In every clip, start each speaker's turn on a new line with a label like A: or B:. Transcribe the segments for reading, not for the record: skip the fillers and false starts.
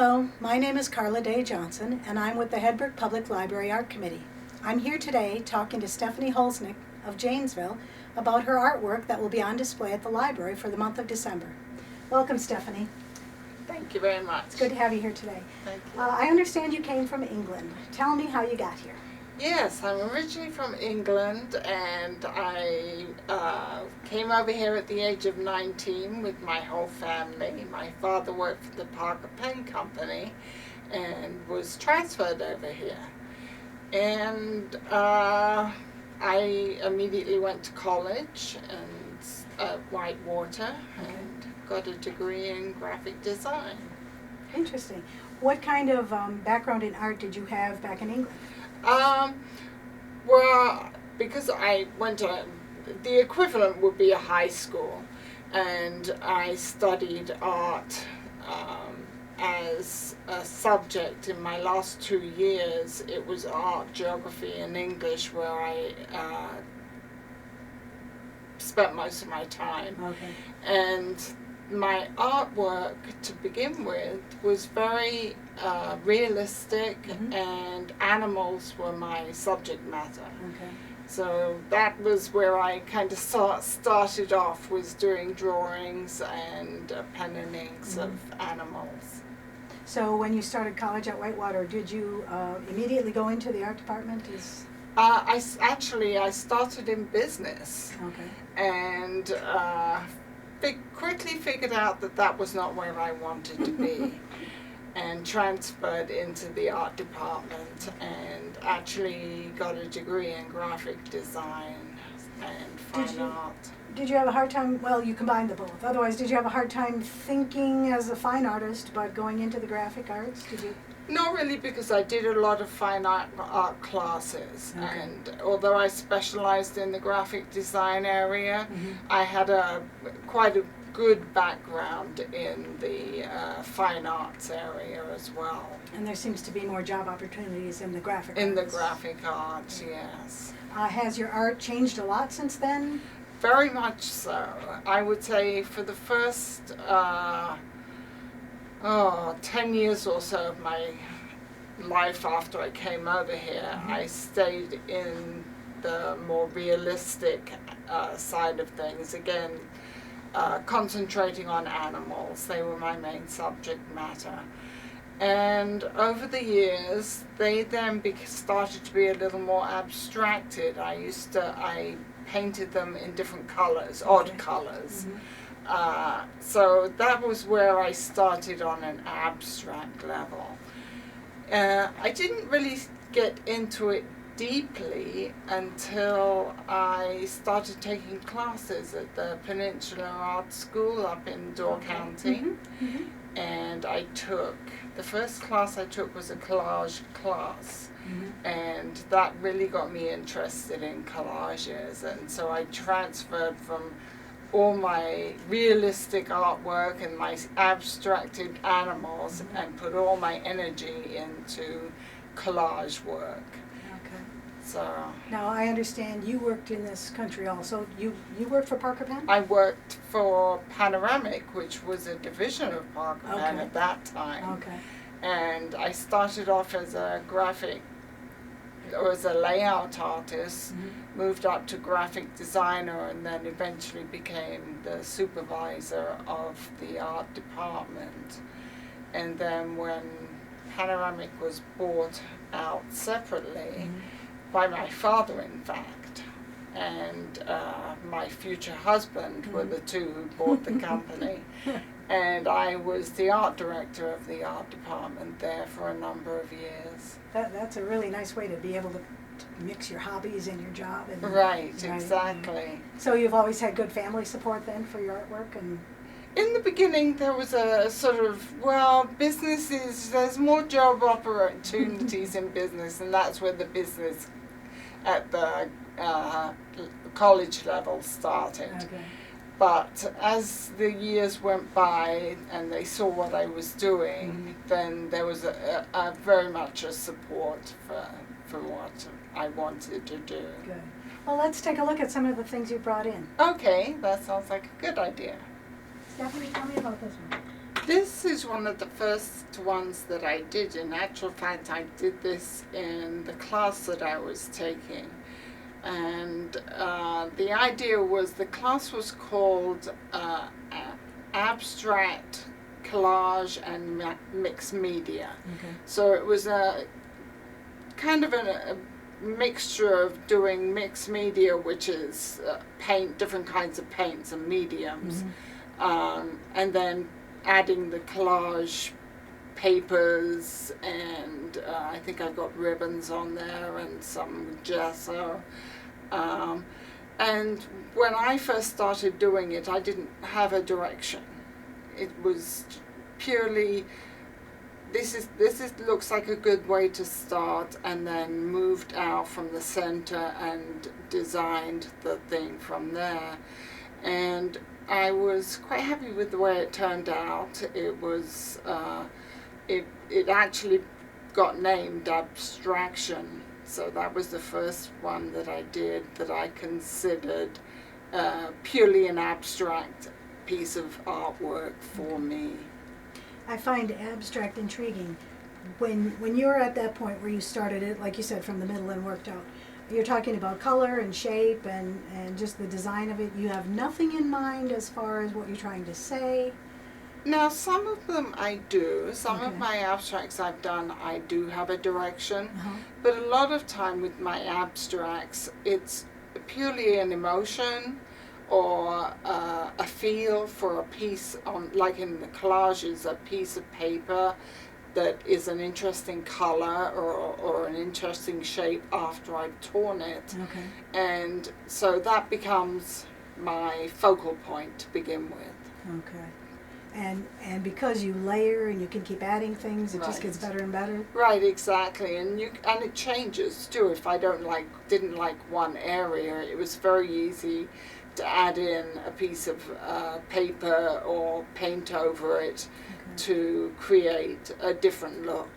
A: Hello, my name is Carla Day-Johnson, and I'm with the Hedberg Public Library Art Committee. I'm here today talking to Stephanie Holzencht of Janesville about her artwork that will be on display at the library for the month of December. Welcome, Stephanie.
B: Thank you very much.
A: It's good to have you here today.
B: Thank you.
A: I understand you came from England. Tell me how you got here.
B: Yes, I'm originally from England, and I came over here at the age of 19 with my whole family. My father worked for the Parker Pen Company and was transferred over here. And I immediately went to college at Whitewater and got a degree in graphic design.
A: Interesting. What kind of background in art did you have back in England?
B: Well, because I went to, the equivalent would be a high school, and I studied art as a subject. In my last 2 years, it was art, geography, and English where I spent most of my time.
A: Okay.
B: And my artwork, to begin with, was very realistic, and animals were my subject matter.
A: Okay.
B: So that was where I kind of started off, was doing drawings and pen and inks of animals.
A: So when you started college at Whitewater, did you immediately go into the art department?
B: I started in business.
A: Okay.
B: And quickly figured out that that was not where I wanted to be, and transferred into the art department and actually got a degree in graphic design and fine art.
A: Did you have a hard time, well, you combined the both, otherwise did you have a hard time thinking as a fine artist but going into the graphic arts? Did you?
B: Not really, because I did a lot of fine art classes,
A: Okay.
B: and although I specialized in the graphic design area, I had quite a good background in the fine arts area as well.
A: And there seems to be more job opportunities in the graphic arts.
B: In the graphic arts, yes.
A: Has your art changed a lot since then?
B: Very much so. I would say for the first 10 years or so of my life after I came over here, I stayed in the more realistic side of things. Again, concentrating on animals. They were my main subject matter. And over the years, they then started to be a little more abstracted. I painted them in different colors, odd colors. So that was where I started on an abstract level. I didn't really get into it deeply until I started taking classes at the Peninsula Art School up in Door County. And the first class I took was a collage class. And that really got me interested in collages, and so I transferred from all my realistic artwork and my abstracted animals and put all my energy into collage work.
A: Okay.
B: So
A: Now I understand you worked in this country also. You worked for Parker Pen?
B: I worked for Panoramic, which was a division of Parker Pen
A: Okay.
B: at that time.
A: Okay.
B: And I started off as a layout artist, moved up to graphic designer, and then eventually became the supervisor of the art department. And then when Panoramic was bought out separately, by my father in fact, and my future husband were the two who bought the company. And I was the art director of the art department there for a number of years.
A: That's a really nice way to be able to mix your hobbies and your job. And,
B: Right, exactly.
A: So you've always had good family support then for your artwork? And
B: in the beginning there was a sort of, there's more job opportunities in business, and that's where the business at the college level started.
A: Okay.
B: But as the years went by and they saw what I was doing, then there was a very much a support for what I wanted to do.
A: Good. Well, let's take a look at some of the things you brought in.
B: Okay, that sounds like a good idea.
A: Stephanie, tell me about this one.
B: This is one of the first ones that I did. In actual fact, I did this in the class that I was taking. And the idea was, the class was called Abstract Collage and Mixed Media.
A: Okay.
B: So it was a kind of a mixture of doing mixed media, which is paint, different kinds of paints and mediums, and then adding the collage papers, and I think I've got ribbons on there and some gesso. And when I first started doing it, I didn't have a direction. It was purely, this looks like a good way to start, and then moved out from the center and designed the thing from there. And I was quite happy with the way it turned out. It was, it actually got named Abstraction. So that was the first one that I did that I considered purely an abstract piece of artwork for me.
A: I find abstract intriguing. When you're at that point where you started it, like you said, from the middle and worked out, you're talking about color and shape and just the design of it. You have nothing in mind as far as what you're trying to say.
B: Now, some of them I do. Some
A: Okay.
B: of my abstracts I've done, I do have a direction.
A: Uh-huh.
B: But a lot of time with my abstracts, it's purely an emotion or a feel for a piece on, like in the collages, a piece of paper that is an interesting color or an interesting shape after I've torn it.
A: Okay.
B: And so that becomes my focal point to begin with.
A: Okay. And because you layer and you can keep adding things, it just
B: Right.
A: gets better and better.
B: Right, exactly, and it changes too. If I didn't like one area, it was very easy to add in a piece of paper or paint over it to create a different look.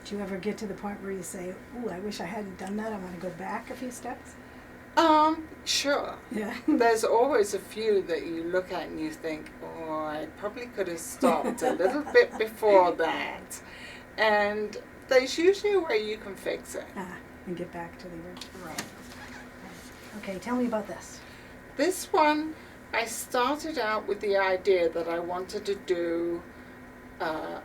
A: Do you ever get to the point where you say, "Ooh, I wish I hadn't done that. I want to go back a few steps"?
B: Sure.
A: Yeah.
B: There's always a few that you look at and you think, oh, I probably could have stopped a little bit before that. And there's usually a way you can fix it.
A: And get back to the original.
B: Right.
A: Okay, tell me about this.
B: This one, I started out with the idea that I wanted to do a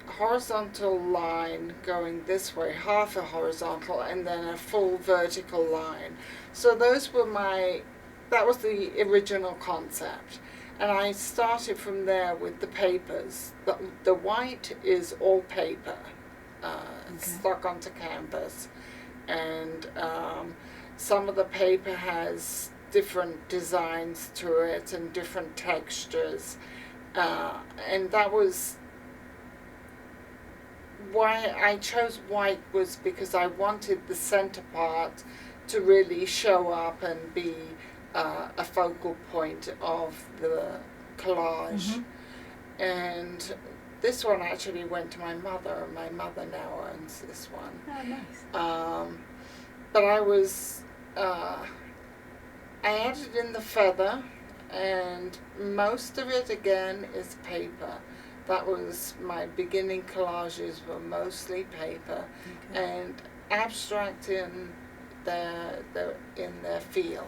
B: horizontal line going this way, half a horizontal, and then a full vertical line. So that was the original concept. And I started from there with the papers. The white is all paper, stuck onto canvas. And some of the paper has different designs to it and different textures. And that was why I chose white, was because I wanted the center part to really show up and be a focal point of the collage. And this one actually went to my mother. My mother now owns this one.
A: Oh, nice.
B: But I added in the feather, and most of it again is paper. That was my beginning collages, were mostly paper, and abstract in their feel.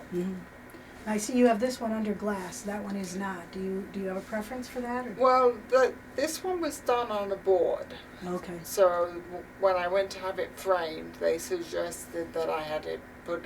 A: I see you have this one under glass. That one is not. Do you have a preference for that? Or?
B: Well, this one was done on a board.
A: Okay.
B: So when I went to have it framed, they suggested that I had it put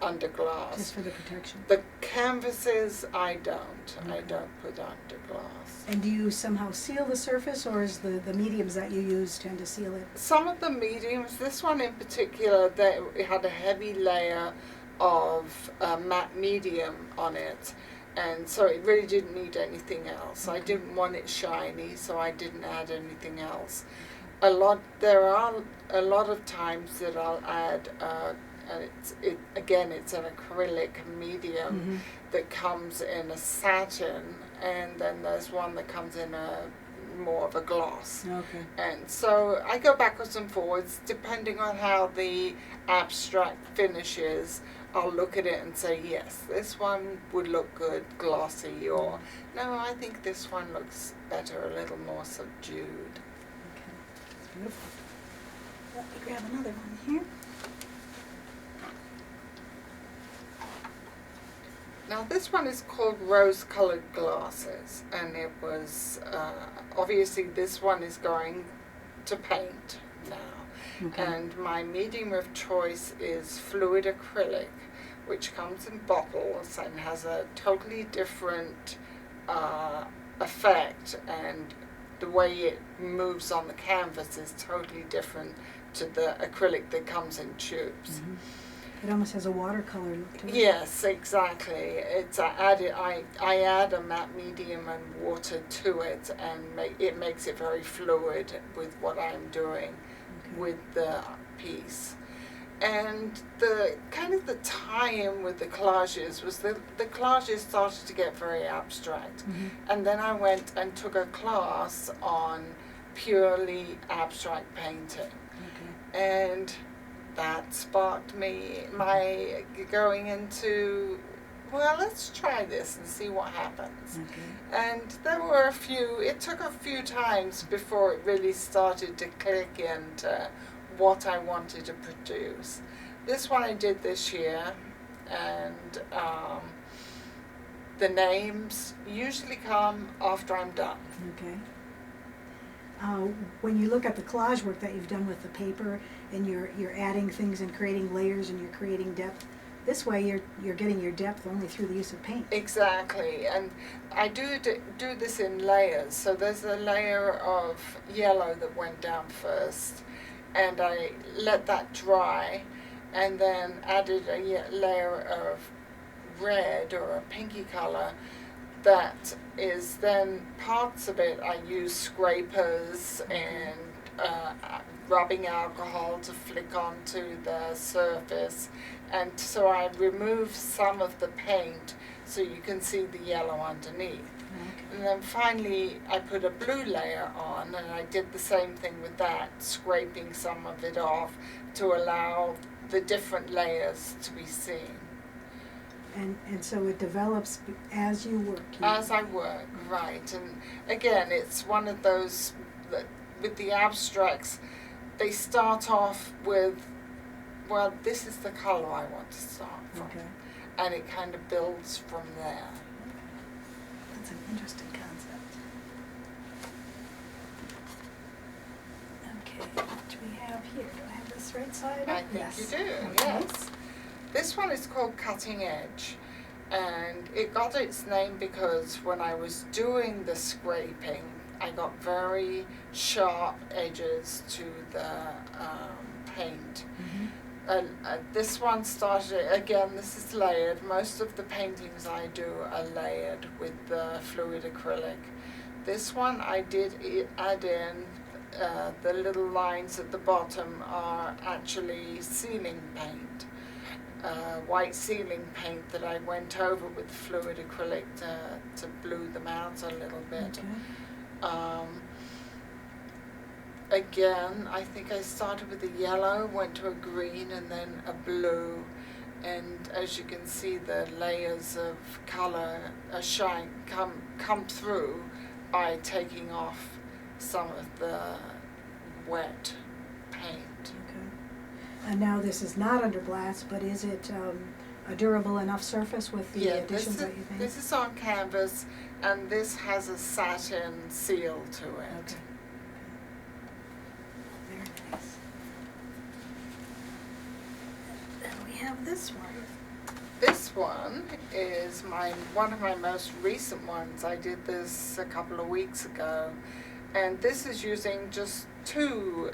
B: under glass.
A: Just for the protection.
B: The canvases, I don't. I don't put under glass.
A: And do you somehow seal the surface, or is the mediums that you use tend to seal it?
B: Some of the mediums, this one in particular, it had a heavy layer of matte medium on it, and so it really didn't need anything else. I didn't want it shiny, so I didn't add anything else. There are a lot of times that I'll add and it's an acrylic medium that comes in a satin, and then there's one that comes in more of a gloss.
A: Okay.
B: And so I go backwards and forwards depending on how the abstract finishes. I'll look at it and say, yes, this one would look good glossy, or no, I think this one looks better, a little more subdued.
A: Okay, that's beautiful. Let me grab another one here.
B: Now this one is called Rose-Colored Glasses, and it was, obviously this one is going to paint now.
A: Okay.
B: And my medium of choice is fluid acrylic, which comes in bottles and has a totally different effect, and the way it moves on the canvas is totally different to the acrylic that comes in tubes.
A: Mm-hmm. It almost has a watercolor look to it.
B: Yes, exactly. It's I add a matte medium and water to it, and it makes it very fluid with what I'm doing with the piece. And the kind of the tie-in with the collages was the collages started to get very abstract.
A: Mm-hmm.
B: And then I went and took a class on purely abstract painting.
A: Okay.
B: And that sparked my going into, well, let's try this and see what happens.
A: Okay.
B: And there were it took a few times before it really started to click into what I wanted to produce. This one I did this year, and the names usually come after I'm done.
A: Okay. When you look at the collage work that you've done with the paper, and you're adding things and creating layers and you're creating depth, this way you're getting your depth only through the use of paint.
B: Exactly, and I do this in layers. So there's a layer of yellow that went down first, and I let that dry, and then added a layer of red or a pinky color. That is then parts of it I use scrapers and rubbing alcohol to flick onto the surface, and so I remove some of the paint so you can see the yellow underneath.
A: Okay.
B: And then finally I put a blue layer on, and I did the same thing with that, scraping some of it off to allow the different layers to be seen.
A: And so it develops as you work.
B: As I work, right. And again, it's one of those that with the abstracts, they start off with, well, this is the color I want to start from.
A: Okay.
B: And it kind of builds from there.
A: That's an interesting concept. Okay, what do we have here? Do I have this right side up?
B: I think
A: Yes.
B: you do,
A: Okay.
B: yes. This one is called Cutting Edge, and it got its name because when I was doing the scraping, I got very sharp edges to the paint.
A: Mm-hmm.
B: This one started, again, this is layered. Most of the paintings I do are layered with the fluid acrylic. This one I did add in, the little lines at the bottom are actually ceiling paint. White ceiling paint that I went over with fluid acrylic to blue them out a little bit.
A: Okay.
B: Again, I think I started with a yellow, went to a green, and then a blue. And as you can see, the layers of color come through by taking off some of the wet paint.
A: Okay. And now this is not under glass, but is it a durable enough surface with the additions that you've made?
B: This is on canvas, and this has a satin seal to it.
A: Okay. Very nice. Then we have this one.
B: This one is one of my most recent ones. I did this a couple of weeks ago, and this is using just two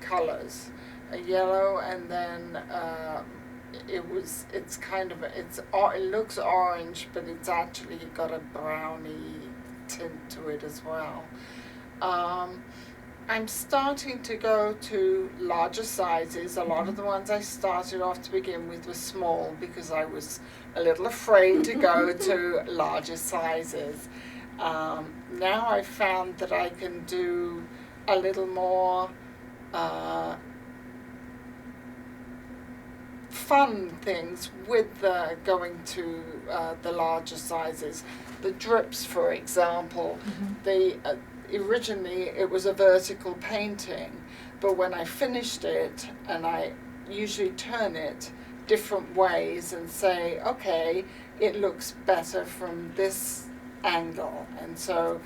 B: colors, a yellow and then it looks orange, but it's actually got a brownie tint to it as well. I'm starting to go to larger sizes. A lot of the ones I started off to begin with were small because I was a little afraid to go to larger sizes. Now I've found that I can do a little more fun things with going to the larger sizes. The drips, for example, originally it was a vertical painting, but when I finished it, and I usually turn it different ways and say, okay, it looks better from this angle. And so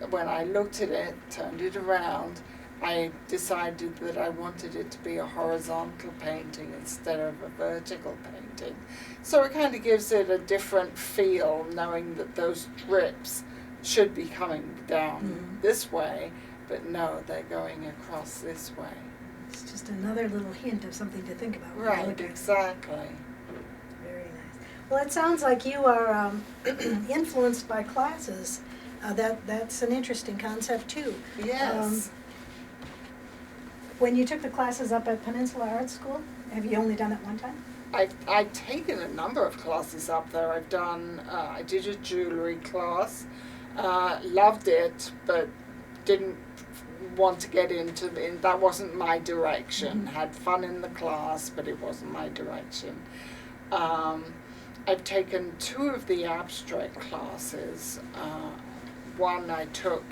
B: when I looked at it, turned it around, I decided that I wanted it to be a horizontal painting instead of a vertical painting. So it kind of gives it a different feel, knowing that those drips should be coming down this way, but no, they're going across this way.
A: It's just another little hint of something to think about.
B: Right, exactly.
A: Very nice. Well, it sounds like you are influenced by classes. That's an interesting concept too.
B: Yes.
A: When you took the classes up at Peninsula Art School, have you only done it one time?
B: I've taken a number of classes up there. I've done, I did a jewelry class, loved it, but didn't want to get into that wasn't my direction. Had fun in the class, but it wasn't my direction. I've taken 2 of the abstract classes. One I took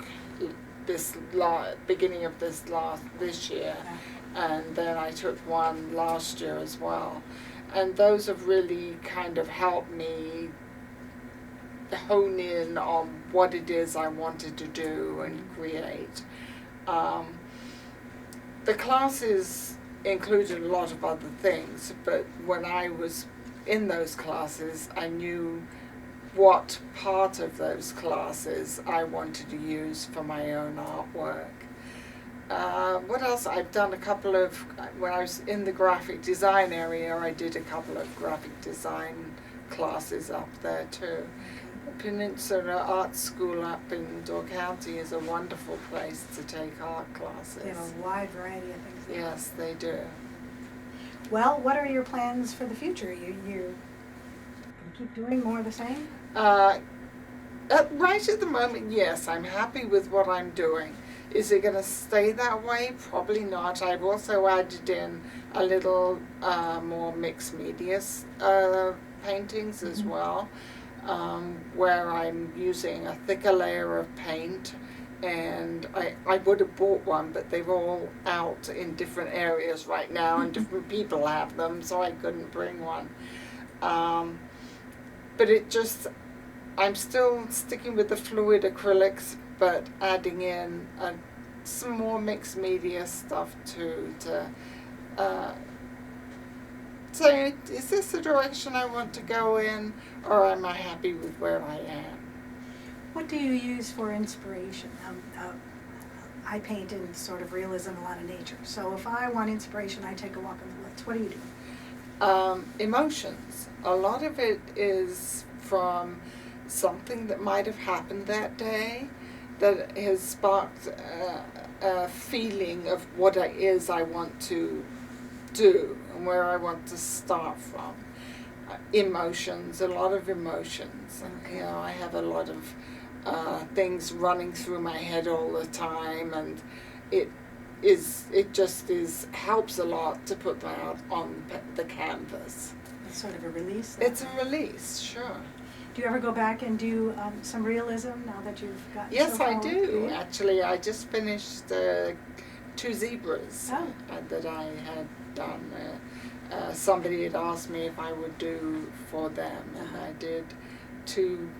B: beginning of this year, and then I took one last year as well, and those have really kind of helped me hone in on what it is I wanted to do and create. The classes included a lot of other things, but when I was in those classes, I knew what part of those classes I wanted to use for my own artwork. What else? I've done a couple of, when I was in the graphic design area, I did a couple of graphic design classes up there too. The Peninsula Art School up in Door County is a wonderful place to take art classes.
A: They have a wide variety of things there.
B: Yes, they do.
A: Well, what are your plans for the future? You keep doing more of the same?
B: Right at the moment, yes, I'm happy with what I'm doing. Is it going to stay that way? Probably not. I've also added in a little more mixed media paintings as well, where I'm using a thicker layer of paint. And I would have bought one, but they're all out in different areas right now, and different people have them, so I couldn't bring one. But I'm still sticking with the fluid acrylics, but adding in some more mixed media stuff too, to say, is this the direction I want to go in, or am I happy with where I am?
A: What do you use for inspiration? I paint in sort of realism, a lot of nature. So if I want inspiration, I take a walk in the woods. What do you do?
B: Emotions. A lot of it is from something that might have happened that day that has sparked a feeling of what it is I want to do and where I want to start from. Emotions, a lot of emotions.
A: Okay.
B: You know, I have a lot of things running through my head all the time, and it just helps a lot to put that out on the canvas.
A: It's sort of a release?
B: It's a release, sure.
A: Do you ever go back and do some realism now that you've gotten
B: Yes,
A: so far?
B: I do. Actually, I just finished 2 zebras that I had done. Somebody had asked me if I would do for them, and I did 2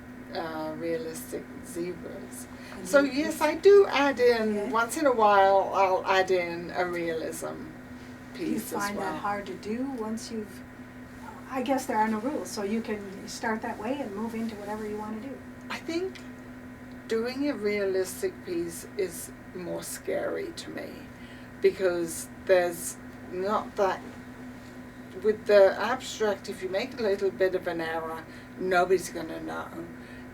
B: realistic zebras. So yes, I do add in, once in a while, I'll add in a realism piece as well.
A: Do you find that hard to do once you've, I guess there are no rules, so you can start that way and move into whatever you want to do.
B: I think doing a realistic piece is more scary to me, because there's not that, with the abstract, if you make a little bit of an error, nobody's going to know.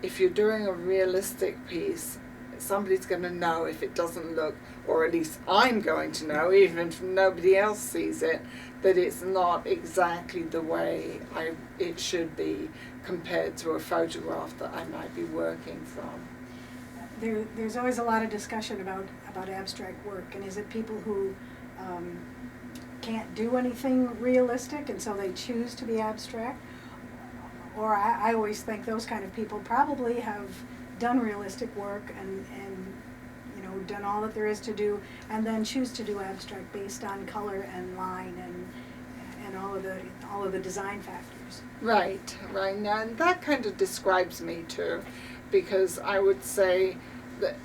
B: If you're doing a realistic piece, somebody's going to know if it doesn't look, or at least I'm going to know, even if nobody else sees it, that it's not exactly the way it should be compared to a photograph that I might be working from.
A: There's always a lot of discussion about abstract work, and is it people who can't do anything realistic and so they choose to be abstract. Or I always think those kind of people probably have done realistic work and you know, done all that there is to do, and then choose to do abstract based on color and line and all of the design factors.
B: Right. Now, and that kind of describes me too, because I would say that,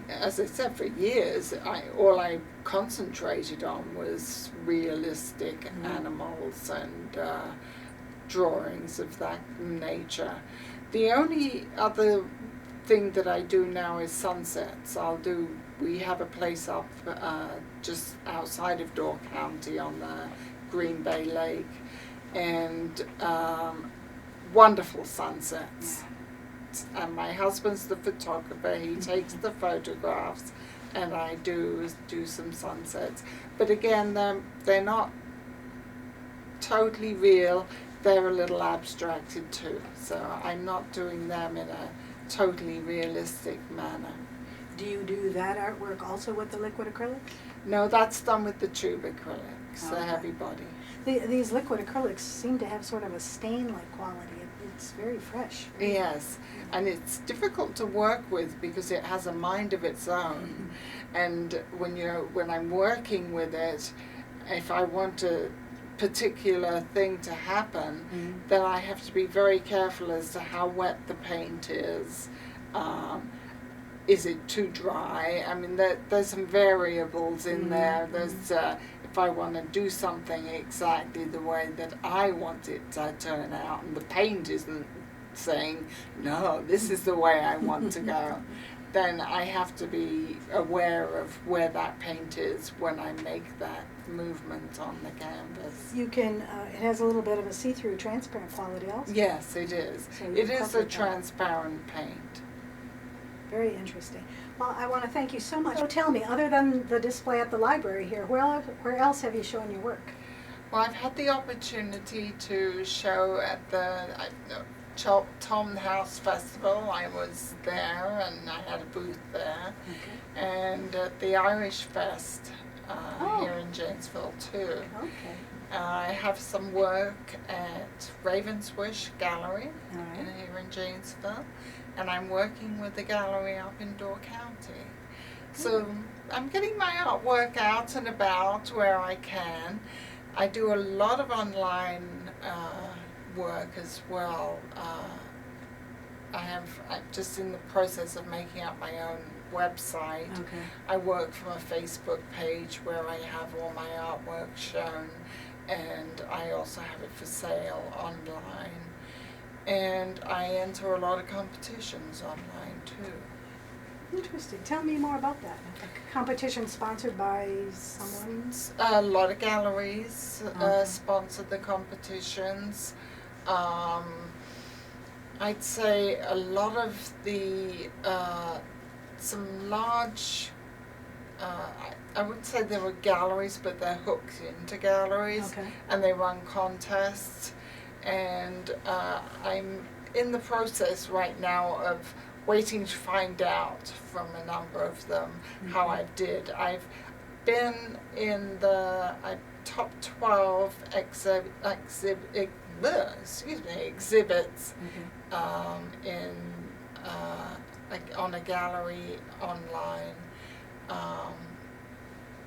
B: as I said, for years, all I concentrated on was realistic animals and drawings of that nature. The only other thing that I do now is sunsets. We have a place up just outside of Door County on the Green Bay Lake, and wonderful sunsets. And my husband's the photographer. He takes the photographs, and I do some sunsets. But again, they're not totally real. They're a little abstracted too. So I'm not doing them in a totally realistic manner.
A: Do you do that artwork also with the liquid acrylic?
B: No, that's done with the tube acrylics, the
A: Okay.
B: heavy body.
A: These liquid acrylics seem to have sort of a stain-like quality. It's very fresh.
B: Yes, and it's difficult to work with because it has a mind of its own. And when I'm working with it, if I want a particular thing to happen, then I have to be very careful as to how wet the paint is. Is it too dry? I mean, there's some variables in there. There's if I want to do something exactly the way that I want it to turn out, and the paint isn't saying, no, this is the way I want to go, then I have to be aware of where that paint is when I make that movement on the canvas.
A: You can, it has a little bit of a see-through transparent quality also.
B: Yes, it is.
A: So you
B: It is a
A: incorporate that.
B: transparent paint.
A: Very interesting. Well, I want to thank you so much. So tell me, other than the display at the library here, where else have you shown your work?
B: Well, I've had the opportunity to show at the Tom House Festival. I was there and I had a booth there.
A: Okay.
B: And at the Irish Fest here in Janesville too.
A: Okay.
B: I have some work at Ravenswish Gallery
A: All right.
B: here in Janesville, and I'm working with the gallery up in Door County. So I'm getting my artwork out and about where I can. I do a lot of online work as well. I'm just in the process of making up my own website.
A: Okay.
B: I work from a Facebook page where I have all my artwork shown, and I also have it for sale online. And I enter a lot of competitions online too.
A: Interesting. Tell me more about that. A competition sponsored by someone?
B: A lot of galleries
A: Okay.
B: sponsor the competitions. I'd say a lot of the some large, I wouldn't say they were galleries, but they're hooked into galleries,
A: Okay.
B: and they run contests. And I'm in the process right now of waiting to find out from a number of them how I did. I've been in the top 12 exhibits in on a gallery online,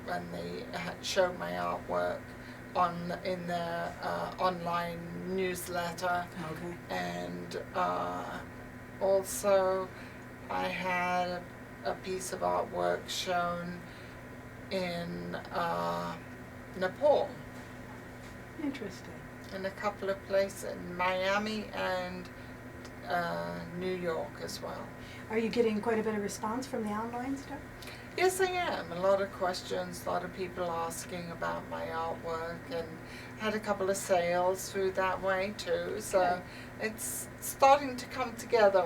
B: when they showed my artwork in their online newsletter.
A: Okay.
B: And also I had a piece of artwork shown in Nepal,
A: Interesting.
B: in a couple of places, in Miami and New York as well.
A: Are you getting quite a bit of response from the online stuff?
B: Yes, I am. A lot of questions, a lot of people asking about my artwork, and had a couple of sales through that way too. So
A: Good.
B: it's starting to come together.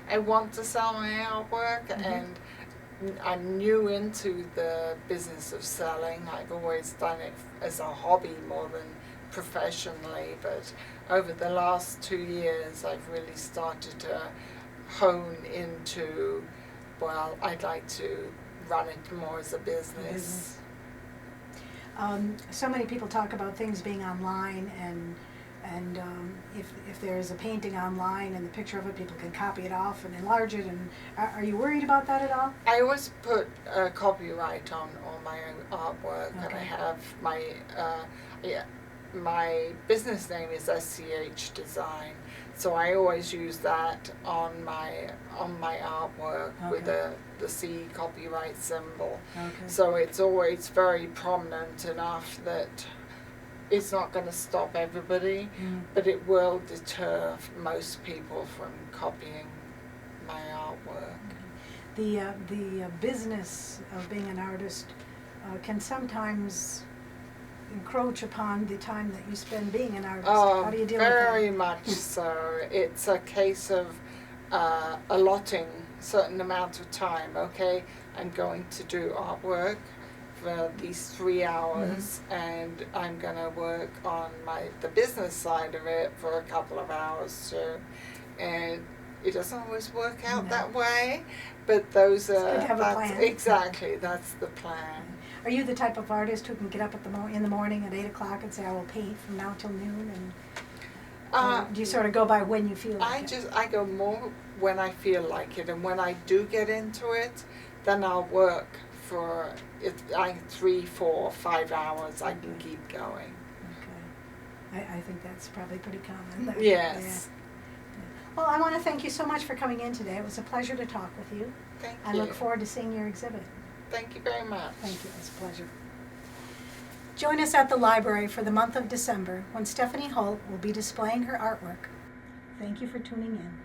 B: I want to sell my artwork, and I'm new into the business of selling. I've always done it as a hobby more than professionally, but over the last 2 years I've really started to hone into, well, I'd like to run it more as a business.
A: So many people talk about things being online, and if there's a painting online and the picture of it, people can copy it off and enlarge it. And are you worried about that at all?
B: I always put copyright on all my artwork, and I
A: Okay.
B: have my business name is SCH Design, so I always use that on my artwork with
A: Okay.
B: the C copyright symbol.
A: Okay.
B: So it's always very prominent enough that it's not going to stop everybody, but it will deter most people from copying my artwork.
A: The business of being an artist can sometimes encroach upon the time that you spend being an artist.
B: Oh,
A: How do you deal with
B: very
A: that?
B: much so. It's a case of allotting certain amount of time. Okay, I'm going to do artwork for these 3 hours, and I'm going to work on the business side of it for a couple of hours too. And it doesn't always work out
A: No.
B: that way, but those
A: good
B: are
A: to have a
B: that's
A: plan.
B: exactly that's the plan.
A: Are you the type of artist who can get up in the morning at 8 o'clock and say, I will paint from now till noon? And do you sort of go by when you feel like it?
B: I go more when I feel like it, and when I do get into it, then I'll work for 3, 4, 5 hours. I can keep going.
A: Okay. I think that's probably pretty common.
B: Yes.
A: Yeah. Well, I want to thank you so much for coming in today. It was a pleasure to talk with you.
B: Thank
A: I
B: you.
A: look forward to seeing your exhibit.
B: Thank you very much.
A: Thank you. It's a pleasure. Join us at the library for the month of December when Stephanie Holt will be displaying her artwork. Thank you for tuning in.